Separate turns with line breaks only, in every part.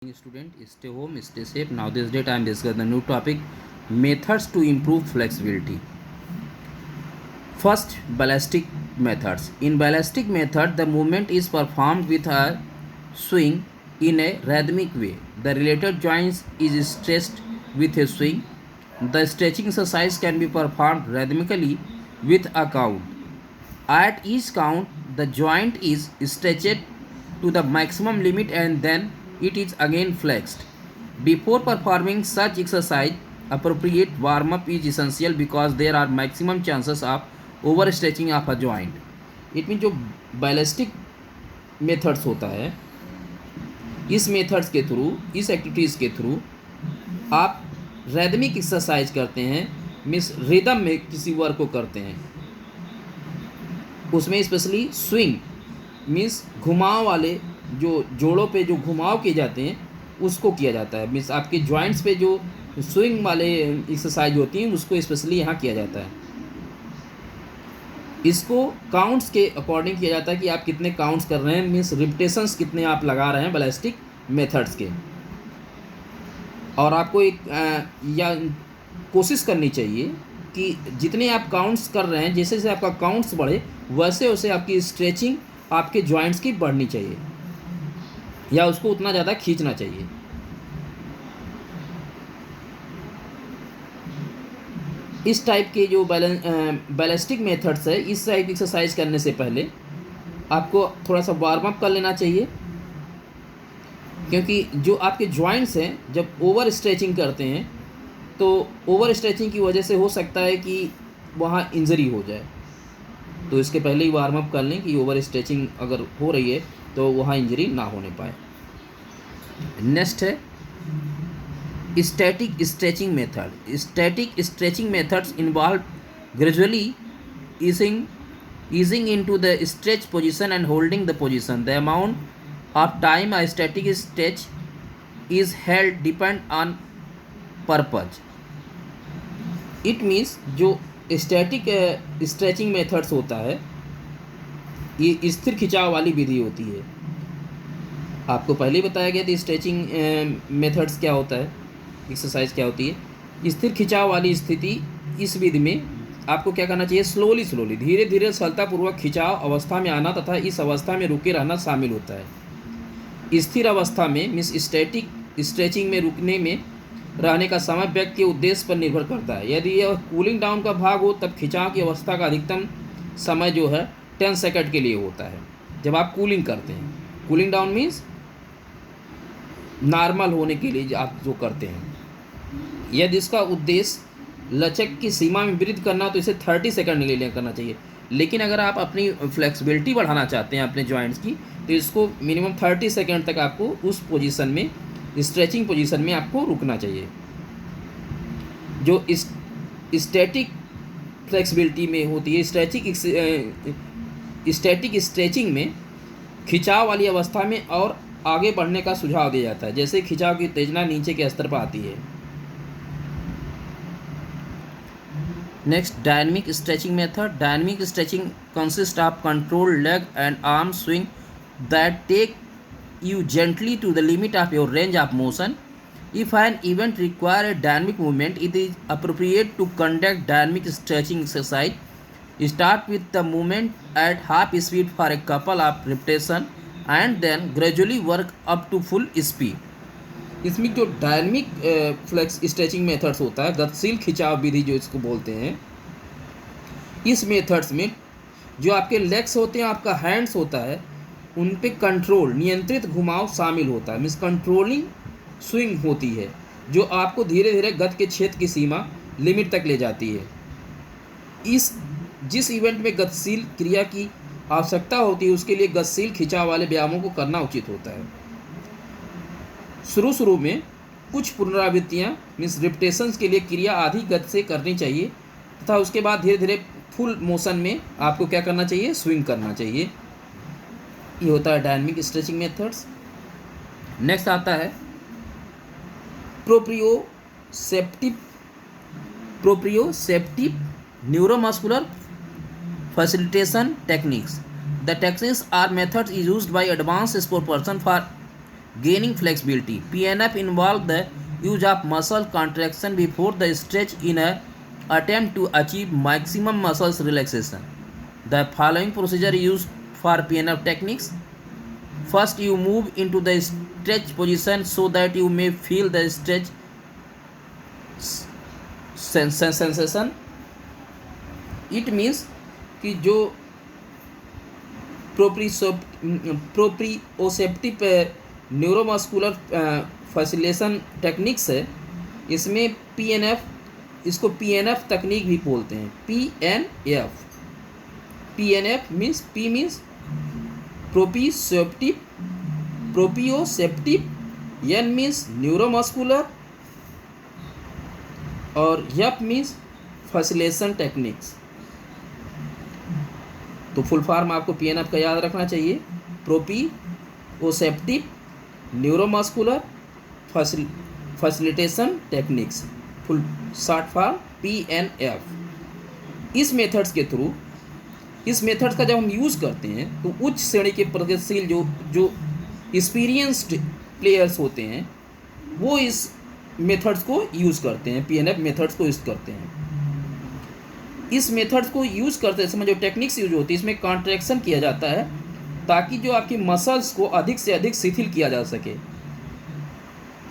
Student, stay home, stay safe. Now this date I am discussing the new topic, methods to improve flexibility. First, ballistic methods. In ballistic method, the movement is performed with a swing in a rhythmic way. The related joints is stretched with a swing. The stretching exercise can be performed rhythmically with a count. At each count, the joint is stretched to the maximum limit and then it is again flexed. Before performing such exercise, appropriate warm-up is essential because there are maximum chances of overstretching of a joint. It means जो ballistic methods होता है, इस methods के through, इस activities के through आप रैदमिक exercise करते हैं, मीन्स रिदम में किसी वर्क को करते हैं. उसमें स्पेशली स्विंग मीन्स घुमाव वाले जो जोड़ों पे जो घुमाव किए जाते हैं उसको किया जाता है. मीन्स आपके जॉइंट्स पे जो स्विंग वाले एक्सरसाइज होती हैं उसको स्पेशली यहाँ किया जाता है. इसको काउंट्स के अकॉर्डिंग किया जाता है कि आप कितने काउंट्स कर रहे हैं, मीन्स रिपिटेशंस कितने आप लगा रहे हैं बैलिस्टिक मेथड्स के. और आपको एक या कोशिश करनी चाहिए कि जितने आप काउंट्स कर रहे हैं, जैसे जैसे आपका काउंट्स बढ़े वैसे वैसे आपकी स्ट्रेचिंग आपके जॉइंट्स की बढ़नी चाहिए या उसको उतना ज़्यादा खींचना चाहिए. इस टाइप के जो बैलिस्टिक मेथड्स है, इस टाइप की एक्सरसाइज करने से पहले आपको थोड़ा सा वार्म अप कर लेना चाहिए, क्योंकि जो आपके जॉइंट्स हैं जब ओवर स्ट्रेचिंग करते हैं तो ओवर स्ट्रेचिंग की वजह से हो सकता है कि वहाँ इंजरी हो जाए. तो इसके पहले ही वार्म अप कर लें कि ओवर स्ट्रेचिंग अगर हो रही है तो वहाँ इंजरी ना होने पाए. नेक्स्ट है static stretching method. Static stretching methods involve gradually easing into the stretch position and holding the position. The amount of time a static stretch is held depend on purpose. It means जो static stretching methods होता है ये स्थिर खिंचाव वाली विधि होती है. आपको पहले ही बताया गया था स्ट्रेचिंग मेथड्स क्या होता है, एक्सरसाइज क्या होती है. स्थिर खिंचाव वाली स्थिति, इस विधि में आपको क्या करना चाहिए, स्लोली धीरे धीरे सरलतापूर्वक खिंचाव अवस्था में आना तथा इस अवस्था में रुके रहना शामिल होता है. स्थिर अवस्था में मीन्स स्टैटिक स्ट्रेचिंग में रुकने में रहने का समय व्यक्ति के उद्देश्य पर निर्भर करता है. यदि यह कूलिंग डाउन का भाग हो तब खिंचाव की अवस्था का अधिकतम समय जो है 10 सेकंड के लिए होता है. जब आप कूलिंग करते हैं, कूलिंग डाउन मीन्स नॉर्मल होने के लिए आप जो करते हैं. यदि इसका उद्देश्य लचक की सीमा में वृद्धि करना तो इसे 30 सेकंड के लिए करना चाहिए. लेकिन अगर आप अपनी फ्लेक्सिबिलिटी बढ़ाना चाहते हैं अपने जॉइंट्स की तो इसको मिनिमम 30 सेकंड तक आपको उस पोजीशन में, स्ट्रेचिंग पोजीशन में आपको रुकना चाहिए. जो स्टैटिक फ्लेक्सिबिलिटी में होती है, स्टैटिक स्ट्रेचिंग में खिंचाव वाली अवस्था में और आगे बढ़ने का सुझाव दिया जाता है जैसे खिंचाव की उत्तेजना नीचे के स्तर पर आती है. Next, dynamic stretching method. Dynamic stretching consist of controlled leg and arm swing that take you gently to the limit of your range of motion. If an event require a dynamic movement, it is appropriate to conduct dynamic stretching exercise. Start with the movement at half speed for a couple of repetitions and then gradually work up to full speed. इसमें जो dynamic flex stretching methods होता है, गतिशील खिंचाव विधि जो इसको बोलते हैं, इस मेथड्स में जो आपके लेग्स होते हैं, आपका हैंड्स होता है, उन पे कंट्रोल नियंत्रित घुमाव शामिल होता है. मीन्स कंट्रोलिंग स्विंग होती है जो आपको धीरे धीरे गति के क्षेत्र की सीमा लिमिट तक ले जाती है. जिस इवेंट में गतिशील क्रिया की आवश्यकता होती है उसके लिए गतिशील खिंचाव वाले व्यायामों को करना उचित होता है. शुरू में कुछ पुनरावृत्तियाँ मीन्स रिपिटेशंस के लिए क्रिया आधी गति से करनी चाहिए तथा उसके बाद धीरे धीरे फुल मोशन में आपको क्या करना चाहिए, स्विंग करना चाहिए. ये होता है डायनामिक स्ट्रेचिंग मेथड्स. नेक्स्ट आता है proprioceptive neuromuscular facilitation techniques. The techniques are methods used by advanced sport person for Gaining flexibility. PNF involve the use of muscle contraction before the stretch in a attempt to achieve maximum muscles relaxation. The following procedure used for PNF techniques. First, you move into the stretch position so that you may feel the stretch sensation. It means कि जो proprioceptive neuromuscular facilitation techniques है, इसमें PNF, इसको PNF तकनीक भी बोलते हैं। PNF means P means proprioceptive, N means neuromuscular और F मीन्स फैसिलेशन टेक्निक्स। तो फुल फॉर्म आपको PNF का याद रखना चाहिए, proprioceptive neuromuscular facilitation techniques, full short form PNF। इस मेथड्स के थ्रू, इस मेथड का जब हम यूज़ करते हैं तो उच्च श्रेणी के प्रगतिशील जो एक्सपीरियंस्ड प्लेयर्स होते हैं वो इस मेथड्स को यूज़ करते हैं, PNF मेथड्स को यूज़ करते हैं। इस मेथड्स को यूज़ करते समय जो टेक्निक्स यूज होती है, इसमें कॉन्ट्रैक्शन किया जाता है ताकि जो आपकी मसल्स को अधिक से अधिक शिथिल किया जा सके।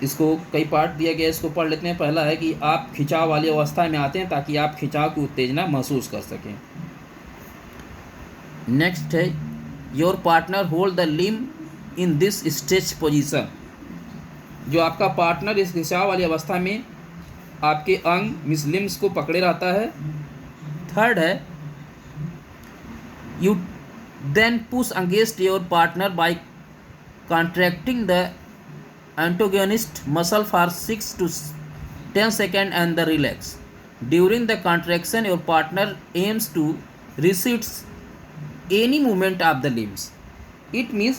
इसको कई पार्ट दिया गया है, इसको पढ़ लेते हैं। पहला है कि आप खिंचाव वाली अवस्था में आते हैं ताकि आप खिंचाव की उत्तेजना महसूस कर सकें। नेक्स्ट है your partner hold the limb in this stretch position. जो आपका पार्टनर इस खिंचाव वाली अवस्था में आपके अंग मींस लिम्स को पकड़े रहता है। थर्ड है you then push against your partner by contracting the antagonist muscle for 6 to 10 seconds and the relax. During the contraction your partner aims to resist any movement of the limbs. It means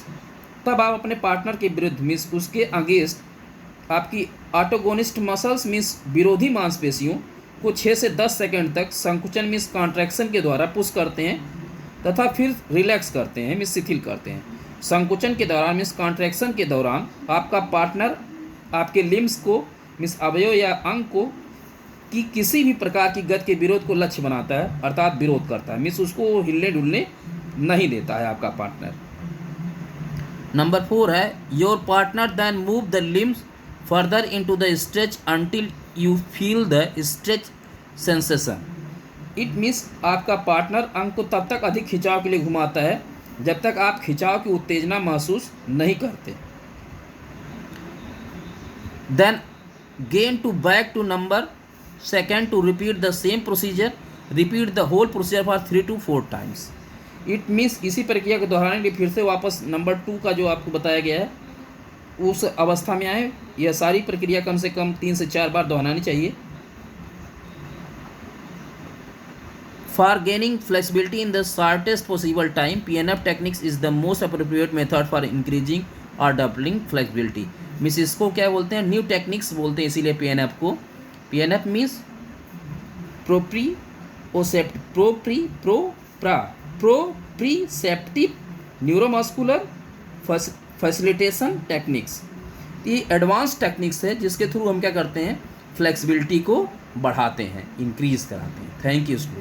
तब आप अपने partner के विरुद्ध means उसके against आपकी ऑटोगोनिस्ट muscles means विरोधी मांसपेशियों को 6 से 10 सेकंड तक संकुचन मीन्स कॉन्ट्रैक्शन के द्वारा पुश करते हैं तथा फिर रिलैक्स करते हैं मीन्स शिथिल करते हैं। संकुचन के दौरान मीन्स कॉन्ट्रैक्शन के दौरान आपका पार्टनर आपके लिम्स को मीन्स अवयव या अंग को कि किसी भी प्रकार की गति के विरोध को लक्ष्य बनाता है, अर्थात विरोध करता है मीन्स उसको हिलने डुलने नहीं देता है आपका पार्टनर। नंबर 4 है your partner then move the limbs further into the stretch until you feel the stretch sensation. It means आपका पार्टनर अंग को तब तक अधिक खिंचाव के लिए घुमाता है जब तक आप खिंचाव की उत्तेजना महसूस नहीं करते। Then again to back to number second to repeat the same procedure, repeat the whole procedure for 3 to 4 times। It means इसी प्रक्रिया को दोहराने के लिए फिर से वापस नंबर 2 का जो आपको बताया गया है उस अवस्था में आए। यह सारी प्रक्रिया कम से कम 3 से 4 बार दोहरानी चाहिए। For gaining flexibility in the shortest possible time, PNF techniques is the most appropriate method for increasing or doubling flexibility। Means इसको क्या बोलते हैं, न्यू टेक्निक्स बोलते हैं, इसीलिए PNF को। PNF means proprioceptive neuromuscular facilitation techniques. ये एडवांस टेक्निक्स है जिसके थ्रू हम क्या करते हैं, फ्लेक्सिबिलिटी को बढ़ाते हैं, इंक्रीज कराते हैं। Thank you student.